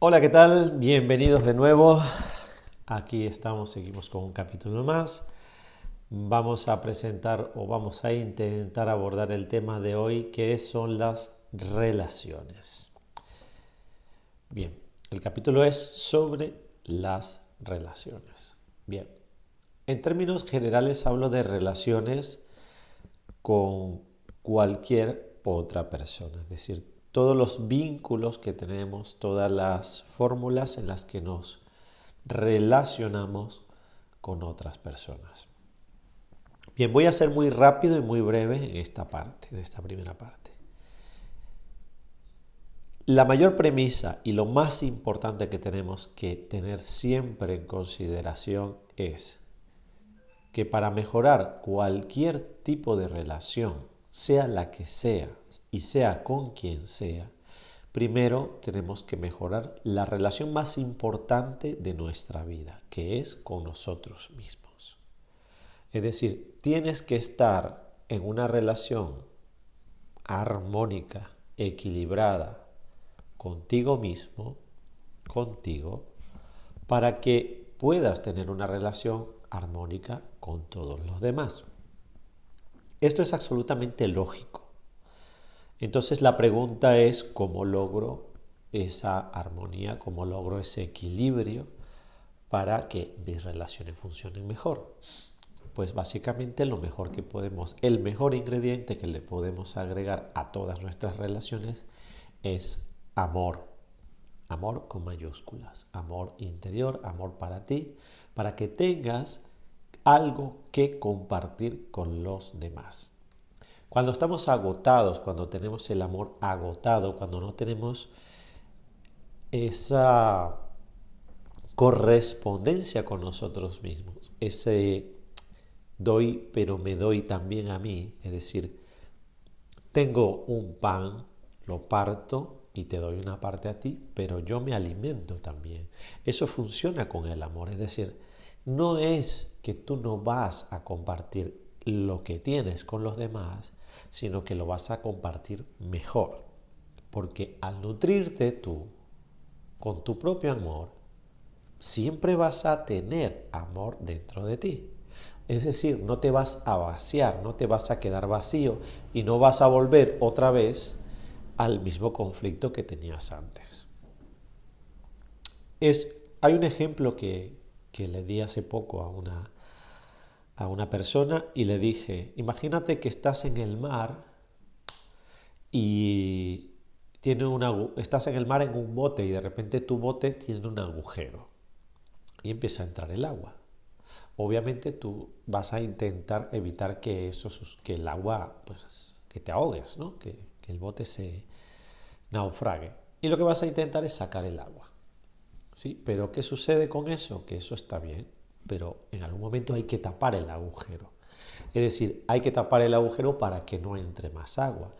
Hola, ¿qué tal? Bienvenidos de nuevo. Aquí estamos, seguimos con un capítulo más. Vamos a presentar o vamos a intentar abordar el tema de hoy, que son las relaciones. Bien, el capítulo es sobre las relaciones. Bien, en términos generales hablo de relaciones con cualquier otra persona, es decir, todos los vínculos que tenemos, todas las fórmulas en las que nos relacionamos con otras personas. Bien, voy a ser muy rápido y muy breve en esta parte, en esta primera parte. La mayor premisa y lo más importante que tenemos que tener siempre en consideración es que para mejorar cualquier tipo de relación, sea la que sea y sea con quien sea, primero tenemos que mejorar la relación más importante de nuestra vida, que es con nosotros mismos. Es decir, tienes que estar en una relación armónica, equilibrada, contigo mismo, contigo, para que puedas tener una relación armónica con todos los demás. Esto es absolutamente lógico. Entonces la pregunta es cómo logro esa armonía, cómo logro ese equilibrio para que mis relaciones funcionen mejor. Pues básicamente lo mejor que podemos, el mejor ingrediente que le podemos agregar a todas nuestras relaciones es amor. Amor con mayúsculas, amor interior, amor para ti, para que tengas algo que compartir con los demás. Cuando estamos agotados, cuando tenemos el amor agotado, cuando no tenemos esa correspondencia con nosotros mismos, ese doy pero me doy también a mí, es decir, tengo un pan, lo parto y te doy una parte a ti, pero yo me alimento también. Eso funciona con el amor, es decir, no es que tú no vas a compartir lo que tienes con los demás, sino que lo vas a compartir mejor. Porque al nutrirte tú con tu propio amor, siempre vas a tener amor dentro de ti. Es decir, no te vas a vaciar, no te vas a quedar vacío y no vas a volver otra vez al mismo conflicto que tenías antes. Hay un ejemplo que le di hace poco a una persona y le dije, imagínate que estás en el mar y estás en el mar en un bote y de repente tu bote tiene un agujero y empieza a entrar el agua. Obviamente tú vas a intentar evitar que el agua, pues, que te ahogues, ¿no? Que el bote se naufrague. Y lo que vas a intentar es sacar el agua. ¿Sí? Pero ¿qué sucede con eso? Que eso está bien, pero en algún momento hay que tapar el agujero. Es decir, hay que tapar el agujero para que no entre más agua.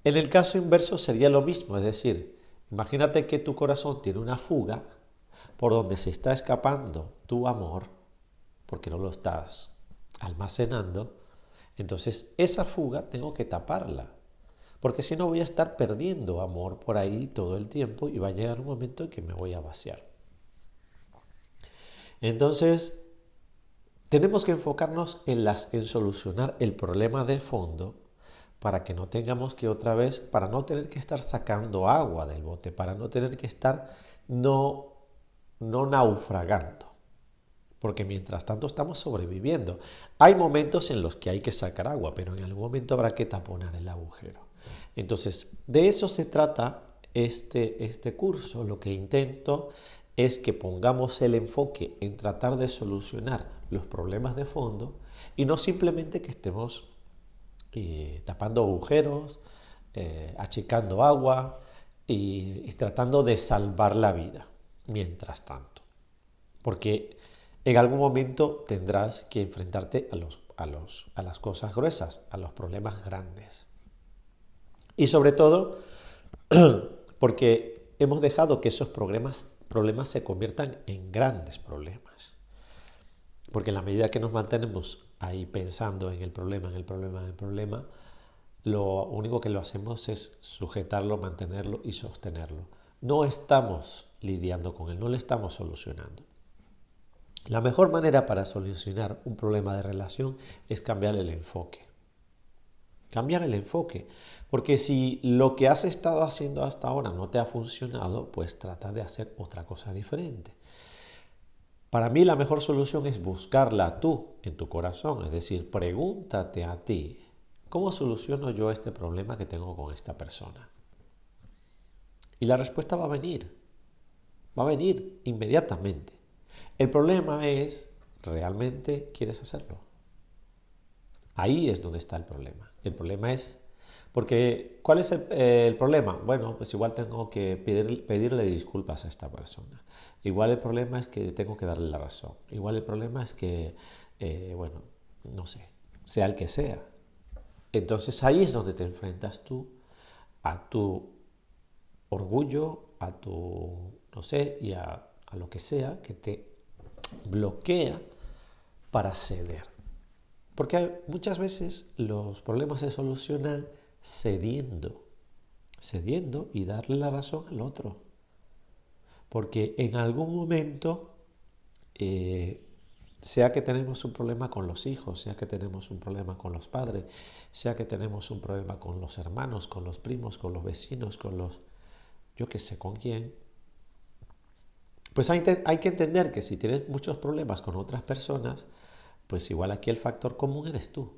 En el caso inverso sería lo mismo, es decir, imagínate que tu corazón tiene una fuga por donde se está escapando tu amor, porque no lo estás almacenando, entonces esa fuga tengo que taparla, porque si no voy a estar perdiendo amor por ahí todo el tiempo y va a llegar un momento en que me voy a vaciar. Entonces, tenemos que enfocarnos en solucionar el problema de fondo para que no tengamos que otra vez, para no tener que estar sacando agua del bote, para no tener que estar no naufragando. Porque mientras tanto estamos sobreviviendo. Hay momentos en los que hay que sacar agua, pero en algún momento habrá que taponar el agujero. Entonces, de eso se trata este curso. Lo que intento es que pongamos el enfoque en tratar de solucionar los problemas de fondo y no simplemente que estemos tapando agujeros, achicando agua y tratando de salvar la vida mientras tanto. Porque en algún momento tendrás que enfrentarte a las cosas gruesas, a los problemas grandes. Y sobre todo porque hemos dejado que esos problemas se conviertan en grandes problemas. Porque en la medida que nos mantenemos ahí pensando en el problema, en el problema, en el problema, lo único que lo hacemos es sujetarlo, mantenerlo y sostenerlo. no estamos lidiando con él, no le estamos solucionando. La mejor manera para solucionar un problema de relación es cambiar el enfoque. Cambiar el enfoque. Porque si lo que has estado haciendo hasta ahora no te ha funcionado, pues trata de hacer otra cosa diferente. Para mí la mejor solución es buscarla tú en tu corazón. Es decir, pregúntate a ti, ¿cómo soluciono yo este problema que tengo con esta persona? Y la respuesta va a venir inmediatamente. El problema es, ¿realmente quieres hacerlo? Ahí es donde está el problema. El problema es, porque ¿cuál es el problema? Bueno, pues igual tengo que pedirle disculpas a esta persona. Igual el problema es que tengo que darle la razón. Igual el problema es que, bueno, no sé, sea el que sea. Entonces ahí es donde te enfrentas tú a tu orgullo, a tu, no sé, y a lo que sea que te bloquea para ceder. Porque muchas veces los problemas se solucionan cediendo y darle la razón al otro. Porque en algún momento, sea que tenemos un problema con los hijos, sea que tenemos un problema con los padres, sea que tenemos un problema con los hermanos, con los primos, con los vecinos, con los, yo qué sé, con quién, pues hay que entender que si tienes muchos problemas con otras personas, pues igual aquí el factor común eres tú,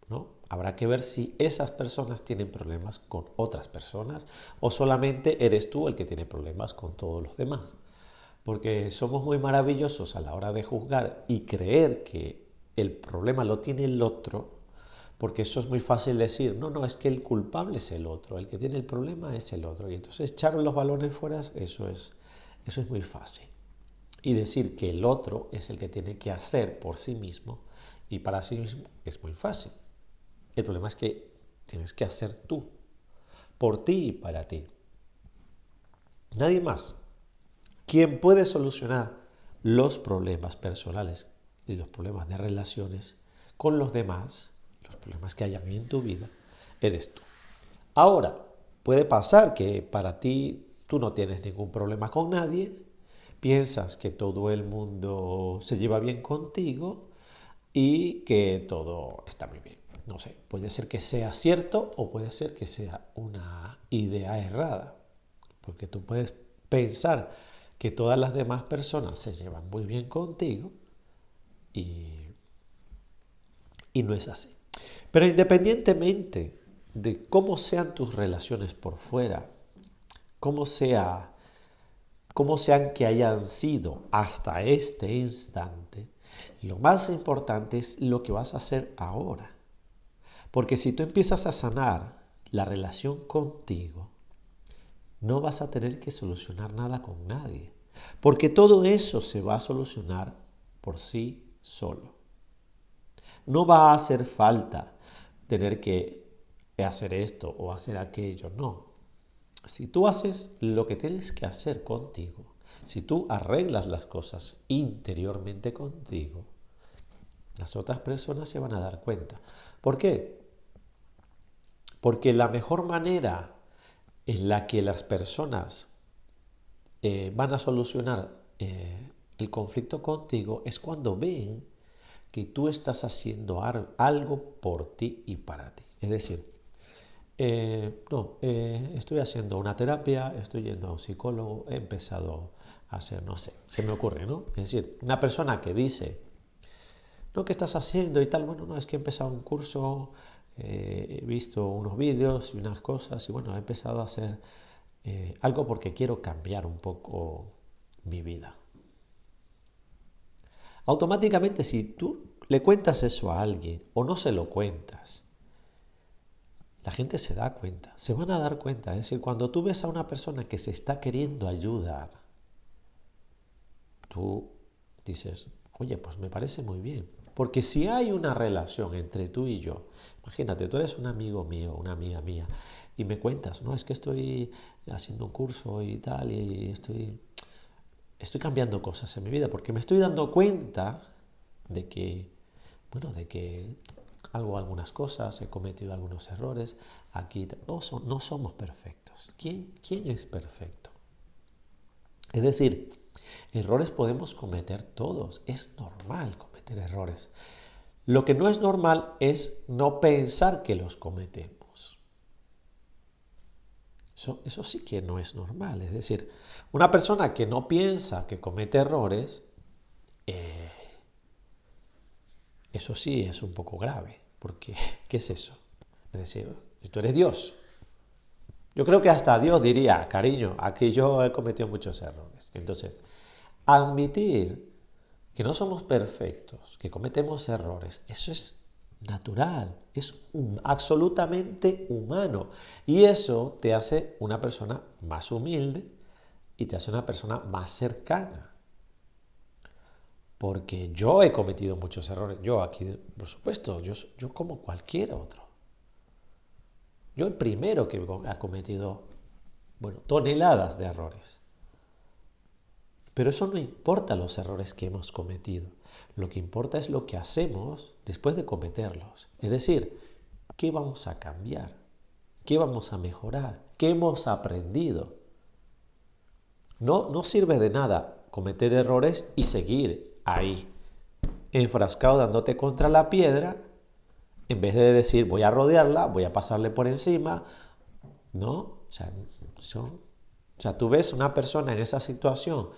¿no? Habrá que ver si esas personas tienen problemas con otras personas o solamente eres tú el que tiene problemas con todos los demás. Porque somos muy maravillosos a la hora de juzgar y creer que el problema lo tiene el otro, porque eso es muy fácil decir, no, es que el culpable es el otro, el que tiene el problema es el otro. Y entonces echar los balones fuera, eso es muy fácil. Y decir que el otro es el que tiene que hacer por sí mismo y para sí mismo es muy fácil. El problema es que tienes que hacer tú, por ti y para ti. Nadie más. Quien puede solucionar los problemas personales y los problemas de relaciones con los demás, los problemas que hayan en tu vida, eres tú. Ahora, puede pasar que para ti tú no tienes ningún problema con nadie, piensas que todo el mundo se lleva bien contigo y que todo está muy bien. No sé, puede ser que sea cierto o puede ser que sea una idea errada, porque tú puedes pensar que todas las demás personas se llevan muy bien contigo y no es así. Pero independientemente de cómo sean tus relaciones por fuera, cómo sean que hayan sido hasta este instante, lo más importante es lo que vas a hacer ahora. Porque si tú empiezas a sanar la relación contigo, no vas a tener que solucionar nada con nadie. Porque todo eso se va a solucionar por sí solo. No va a hacer falta tener que hacer esto o hacer aquello, no. Si tú haces lo que tienes que hacer contigo, si tú arreglas las cosas interiormente contigo, las otras personas se van a dar cuenta. ¿Por qué? Porque la mejor manera en la que las personas van a solucionar el conflicto contigo es cuando ven que tú estás haciendo algo por ti y para ti. Es decir, estoy haciendo una terapia, estoy yendo a un psicólogo, he empezado a hacer, no sé, se me ocurre, ¿no? Es decir, una persona que dice, no, ¿qué estás haciendo? Y tal, bueno, no, es que he empezado un curso, he visto unos vídeos y unas cosas y bueno, he empezado a hacer algo porque quiero cambiar un poco mi vida. Automáticamente, si tú le cuentas eso a alguien o no se lo cuentas, la gente se da cuenta, se van a dar cuenta. Es decir, cuando tú ves a una persona que se está queriendo ayudar, tú dices, oye, pues me parece muy bien. Porque si hay una relación entre tú y yo, imagínate, tú eres un amigo mío, una amiga mía, y me cuentas, no, es que estoy haciendo un curso y tal, y estoy cambiando cosas en mi vida, porque me estoy dando cuenta de que, bueno, de que hago algunas cosas, he cometido algunos errores, aquí no somos perfectos. ¿Quién es perfecto? Es decir, errores podemos cometer todos, es normal cometer errores. Lo que no es normal es no pensar que los cometemos. Eso sí que no es normal. Es decir, una persona que no piensa que comete errores, eso sí es un poco grave. Porque, ¿qué es eso? Es decir, si tú eres Dios, yo creo que hasta Dios diría, cariño, aquí yo he cometido muchos errores. Entonces, admitir que no somos perfectos, que cometemos errores, eso es natural, es absolutamente humano. Y eso te hace una persona más humilde y te hace una persona más cercana. Porque yo he cometido muchos errores. Yo aquí, por supuesto, yo como cualquier otro. Yo el primero que ha cometido, toneladas de errores. Pero eso no importa los errores que hemos cometido. Lo que importa es lo que hacemos después de cometerlos. Es decir, ¿qué vamos a cambiar? ¿Qué vamos a mejorar? ¿Qué hemos aprendido? No sirve de nada cometer errores y seguir ahí, enfrascado dándote contra la piedra, en vez de decir voy a rodearla, voy a pasarle por encima. ¿No? O sea, tú ves una persona en esa situación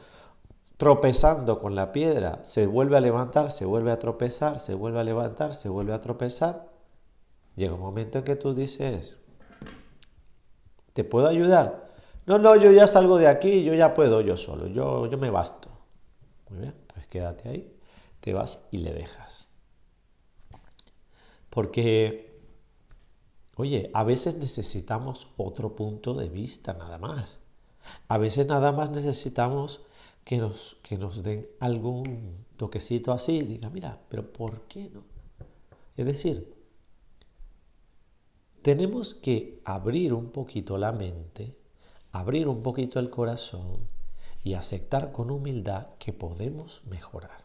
tropezando con la piedra, se vuelve a levantar, se vuelve a tropezar, se vuelve a levantar, se vuelve a tropezar. Llega un momento en que tú dices, ¿te puedo ayudar? No, yo ya salgo de aquí, yo ya puedo yo solo, yo me basto. Muy bien, pues quédate ahí, te vas y le dejas. Porque, oye, a veces necesitamos otro punto de vista nada más. A veces nada más necesitamos que nos den algún toquecito así, diga, mira, pero ¿por qué no? Es decir, tenemos que abrir un poquito la mente, abrir un poquito el corazón y aceptar con humildad que podemos mejorar.